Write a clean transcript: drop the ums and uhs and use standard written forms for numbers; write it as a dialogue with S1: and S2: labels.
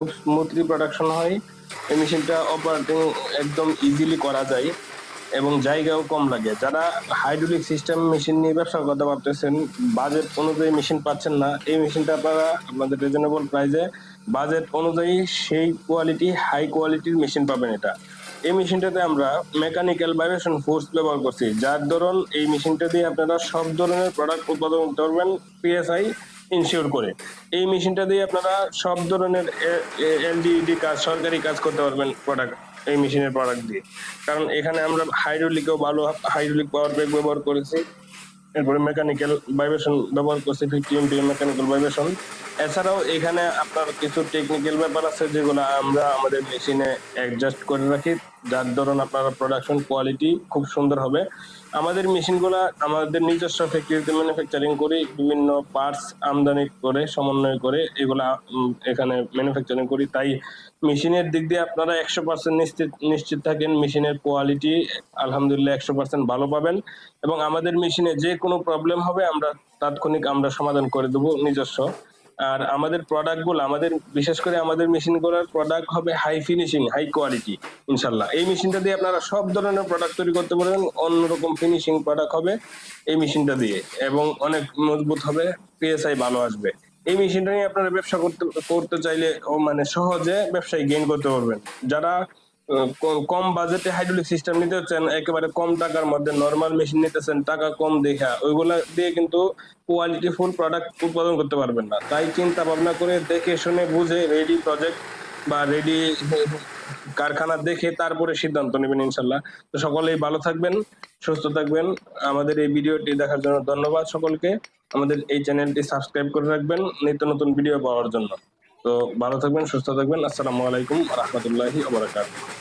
S1: খুব smoothly production হয়। এই মেশিনটা অপারেটিং একদম ইজিলি করা যায় এবং জায়গাও কম লাগে। যারা হাইড্রোলিক সিস্টেম মেশিন নিয়ে ব্যবসা করতে ভাবতেছেন, বাজেট অনুযায়ী মেশিন পাচ্ছেন না, এই মেশিনটা আপনারা আপনাদের রিজনেবল প্রাইসে বাজেট অনুযায়ী সেই কোয়ালিটি হাই কোয়ালিটির মেশিন পাবেন। এই মেশিনটাতে আমরা মেকানিক্যাল ভাইব্রেশন ফোর্স ব্যবহার করছি, যার দরুন এই মেশিনটা দিয়ে আপনারা সব ধরনের প্রোডাক্ট উৎপাদন করতে পারবেন পিএসআই ইনশিওর করে। এই মেশিনটা দিয়ে আপনারা সব ধরনের এলডিডি কাজ, সরকারি কাজ করতে পারবেন প্রোডাক্ট এই মেশিনের প্রোডাক্ট দিয়ে। কারণ এখানে আমরা হাইড্রোলিকেও ভালো হাইড্রোলিক পাওয়ার ব্রেক ব্যবহার করেছি, এরপরে মেকানিক্যাল ভাইব্রেশন ব্যবহার করছি 50 এমপিএম মেকানিক্যাল ভাইব্রেশন। এছাড়াও এখানে আপনার কিছু টেকনিক্যাল ব্যাপার আছে যেগুলো আমরা আমাদের মেশিনে অ্যাডজাস্ট করে রাখি, যার ধরুন আপনার প্রোডাকশন কোয়ালিটি খুব সুন্দর হবে। আমাদের মেশিনগুলা আমাদের নিজস্ব ফ্যাক্টরিতে ম্যানুফ্যাকচারিং করি, বিভিন্ন পার্টস আমদানি করে সমন্বয় করে এগুলা এখানে ম্যানুফ্যাকচারিং করি। তাই মেশিনের দিক দিয়ে আপনারা 100% নিশ্চিত থাকেন, মেশিনের কোয়ালিটি আলহামদুলিল্লাহ 100% ভালো পাবেন। এবং আমাদের মেশিনে যে কোনো প্রবলেম হবে আমরা তাৎক্ষণিক সমাধান করে দেবো নিজস্ব। আর আমাদের প্রোডাক্টগুলো, আমাদের বিশেষ করে আমাদের মেশিনগুলোর প্রোডাক্ট হবে হাই ফিনিশিং, হাই কোয়ালিটি ইনশাল্লাহ। এই মেশিনটা দিয়ে আপনারা সব ধরনের প্রোডাক্ট তৈরি করতে পারবেন, অন্যরকম ফিনিশিং প্রোডাক্ট হবে এই মেশিনটা দিয়ে, এবং অনেক মজবুত হবে, পিএসআই ভালো আসবে। এই মেশিনটা নিয়ে আপনারা ব্যবসা করতে চাইলে মানে সহজে ব্যবসায় গেইন করতে পারবেন। যারা কম বাজেটে হাইড্রোলিক সিস্টেম নিতে হচ্ছেন, একেবারে কম টাকার মধ্যে নরমাল মেশিন নিতেছেন টাকা কম দেখা, ওইগুলা দিয়ে কিন্তু কোয়ালিটি ফুল প্রোডাক্ট উৎপাদন করতে পারবেন না। তাই চিন্তা ভাবনা করে দেখে শুনে বুঝে রেডি প্রজেক্ট বা রেডি কারখানা দেখে তারপরে সিদ্ধান্ত নেবেন ইনশাল্লাহ। তো সকলেই ভালো থাকবেন, সুস্থ থাকবেন। আমাদের এই ভিডিওটি দেখার জন্য ধন্যবাদ সকলকে। আমাদের এই চ্যানেলটি সাবস্ক্রাইব করে রাখবেন নিত্য নতুন ভিডিও পাওয়ার জন্য। তো ভালো থাকবেন, সুস্থ থাকবেন। আসসালামু আলাইকুম ওয়া রাহমাতুল্লাহি ওয়া বারাকাতুহু।